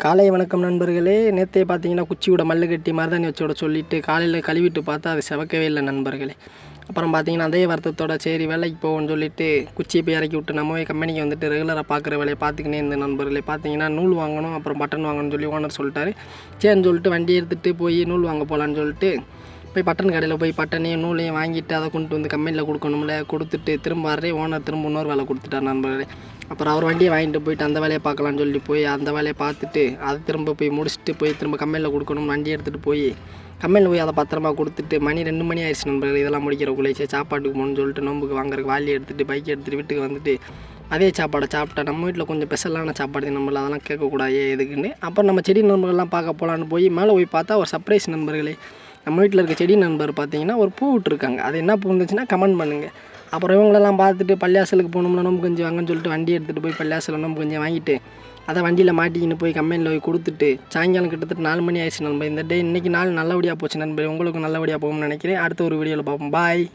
காலை வணக்கம் நண்பர்களே. நேற்றே பார்த்தீங்கன்னா குச்சியோட மல்லு கட்டி மருதாணி வச்சோட சொல்லிவிட்டு காலையில் கழுவிட்டு பார்த்தா அது செவக்கவே இல்லை நண்பர்களே. அப்புறம் பார்த்தீங்கன்னா அதே வருத்தத்தோட சரி வேலைக்கு போவோம்னு சொல்லிட்டு குச்சியை போய் இறக்கி விட்டு நம்ம கம்பெனிக்கு வந்துட்டு ரெகுலராக பார்க்குற வேலையை பார்த்துக்கினே இருந்த நண்பர்களே. பார்த்தீங்கன்னா நூல் வாங்கணும், அப்புறம் பட்டன் வாங்கணும்னு சொல்லி ஓனர் சொல்லிட்டாரு. சரின்னு சொல்லிட்டு வண்டி எடுத்துகிட்டு போய் நூல் வாங்க போகலான்னு சொல்லிட்டு போய் பட்டன் கடையில் போய் பட்டனையும் நூலையும் வாங்கிட்டு அதை கொண்டு வந்து கம்பெனியில் கொடுக்கணும்ல. கொடுத்துட்டு திரும்ப வர்றே ஓனர் திரும்ப இன்னொரு வேலை கொடுத்துட்டார் நண்பர்களே. அப்புறம் அவர் வண்டியை வாங்கிட்டு போயிட்டு அந்த வேலையை பார்க்கலான்னு சொல்லி போய் அந்த வேலையை பார்த்துட்டு அதை திரும்ப போய் முடிச்சுட்டு போய் திரும்ப கம்பெனியில் கொடுக்கணும். வண்டி எடுத்துகிட்டு போய் கம்பெனியில் போய் அதை பத்திரமா கொடுத்துட்டு மணி 2 மணி ஆயிடுச்சு நண்பர்கள். இதெல்லாம் முடிக்கிறக்குள்ளே சாப்பாட்டுக்கு போகணுன்னு சொல்லிட்டு நோம்புக்கு வாங்குறதுக்கு வாலி எடுத்துகிட்டு பைக் எடுத்துகிட்டு வீட்டுக்கு வந்துட்டு அதே சாப்பாடை சாப்பிட்டா நம்ம வீட்டில் கொஞ்சம் ஸ்பெஷலான சாப்பாடு நம்மள அதெல்லாம் கேட்கக்கூடாது எதுக்குன்னு. அப்புறம் நம்ம செடி நண்பர்கள்லாம் பார்க்க போகலான்னு போய் மேலே போய் பார்த்தா ஒரு சர்ப்ரைஸ் நண்பர்களே. நம்ம வீட்டில் இருக்க செடி நண்பர் பார்த்தீங்கன்னா ஒரு பூ விட்டுருக்காங்க. அது என்ன பூ இருந்துச்சுன்னா கமெண்ட் பண்ணுங்கள். அப்புறம் இவங்களெல்லாம் பார்த்துட்டு பள்ளியாசலுக்கு போகணும்னா நோம்பு கஞ்சி வாங்கன்னு சொல்லிட்டு வண்டி எடுத்துகிட்டு போய் பள்ளியாசலில் நோம்பு கஞ்சி வாங்கிட்டு அதை வண்டியில் மாட்டிக்கின்னு போய் கம்பெனியில் போய் கொடுத்துட்டு சாயங்காலம் கிட்டத்தட்ட 4 மணி ஆயிடுச்சு நண்பர். இந்த இன்றைக்கி நாள் நல்லபடியாக போச்சு நண்பர். உங்களுக்கு நல்லபடியாக போகும்னு நினைக்கிறேன். அடுத்த ஒரு வீடியோவில் பார்ப்போம். பாய்.